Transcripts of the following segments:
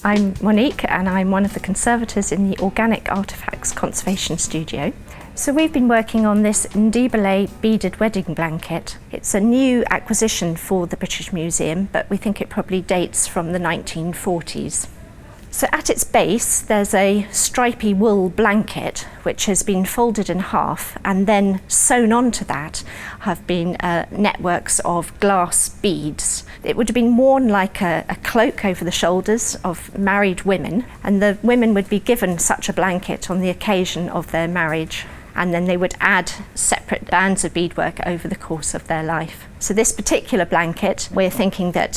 I'm Monique and I'm one of the conservators in the Organic Artefacts Conservation Studio. So we've been working on this Ndebele beaded wedding blanket. It's a new acquisition for the British Museum, but we think it probably dates from the 1940s. So at its base there's a stripy wool blanket which has been folded in half, and then sewn onto that have been networks of glass beads. It would have been worn like a cloak over the shoulders of married women, and the women would be given such a blanket on the occasion of their marriage, and then they would add separate bands of beadwork over the course of their life. So this particular blanket, we're thinking that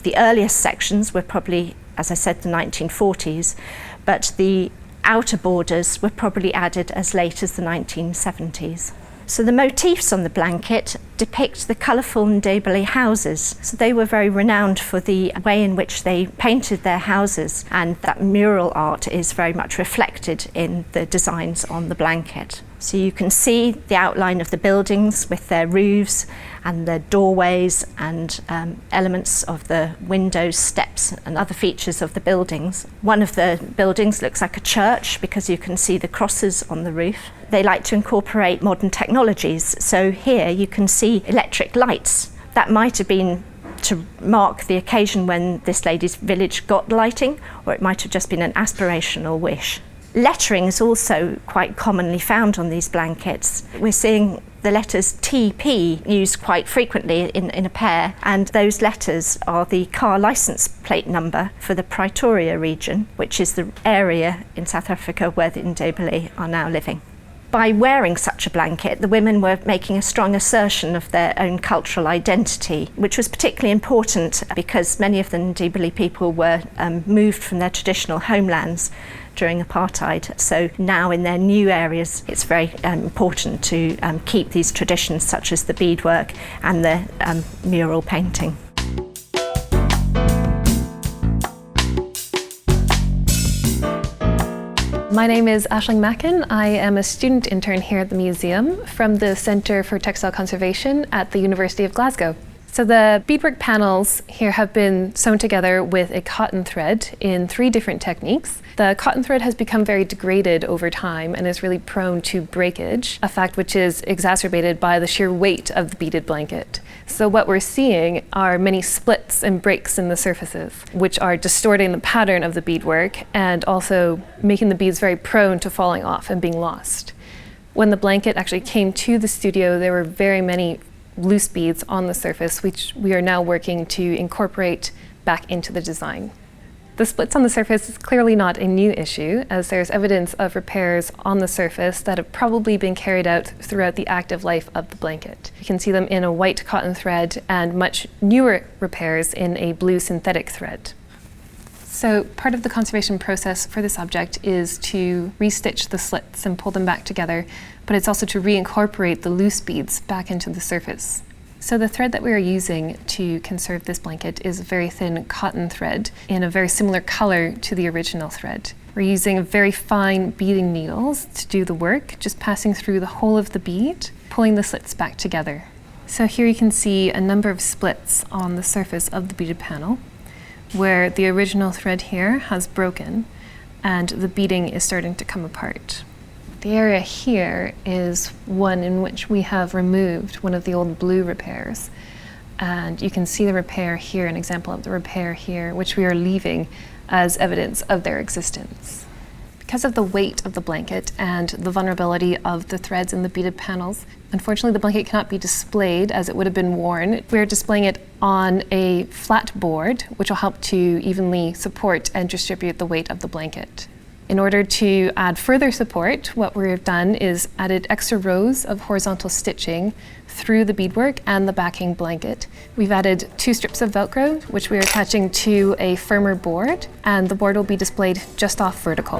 the earliest sections were probably, as I said, the 1940s, but the outer borders were probably added as late as the 1970s. So the motifs on the blanket depict the colourful Ndebele houses. So they were very renowned for the way in which they painted their houses, and that mural art is very much reflected in the designs on the blanket. So you can see the outline of the buildings with their roofs and the doorways and elements of the windows, steps and other features of the buildings. One of the buildings looks like a church because you can see the crosses on the roof. They like to incorporate modern technologies. So here you can see electric lights. That might have been to mark the occasion when this lady's village got lighting, or it might have just been an aspirational wish. Lettering is also quite commonly found on these blankets. We're seeing the letters TP used quite frequently in a pair, and those letters are the car license plate number for the Pretoria region, which is the area in South Africa where the Ndebele are now living. By wearing such a blanket, the women were making a strong assertion of their own cultural identity, which was particularly important because many of the Ndebele people were moved from their traditional homelands during apartheid. So now in their new areas, it's very important to keep these traditions such as the beadwork and the mural painting. My name is Aisling Mackin. I am a student intern here at the museum from the Centre for Textile Conservation at the University of Glasgow. So the beadwork panels here have been sewn together with a cotton thread in 3 different techniques. The cotton thread has become very degraded over time and is really prone to breakage, a fact which is exacerbated by the sheer weight of the beaded blanket. So what we're seeing are many splits and breaks in the surfaces, which are distorting the pattern of the beadwork and also making the beads very prone to falling off and being lost. When the blanket actually came to the studio, there were very many loose beads on the surface, which we are now working to incorporate back into the design. The splits on the surface is clearly not a new issue, as there's evidence of repairs on the surface that have probably been carried out throughout the active life of the blanket. You can see them in a white cotton thread and much newer repairs in a blue synthetic thread. So part of the conservation process for this object is to restitch the slits and pull them back together, but it's also to reincorporate the loose beads back into the surface. So the thread that we are using to conserve this blanket is a very thin cotton thread in a very similar color to the original thread. We're using very fine beading needles to do the work, just passing through the whole of the bead, pulling the slits back together. So here you can see a number of splits on the surface of the beaded panel, where the original thread here has broken and the beading is starting to come apart. The area here is one in which we have removed one of the old blue repairs, and you can see the repair here, an example of the repair here, which we are leaving as evidence of their existence. Because of the weight of the blanket and the vulnerability of the threads in the beaded panels, unfortunately the blanket cannot be displayed as it would have been worn. We're displaying it on a flat board, which will help to evenly support and distribute the weight of the blanket. In order to add further support, what we've done is added extra rows of horizontal stitching through the beadwork and the backing blanket. We've added 2 strips of Velcro, which we are attaching to a firmer board, and the board will be displayed just off vertical.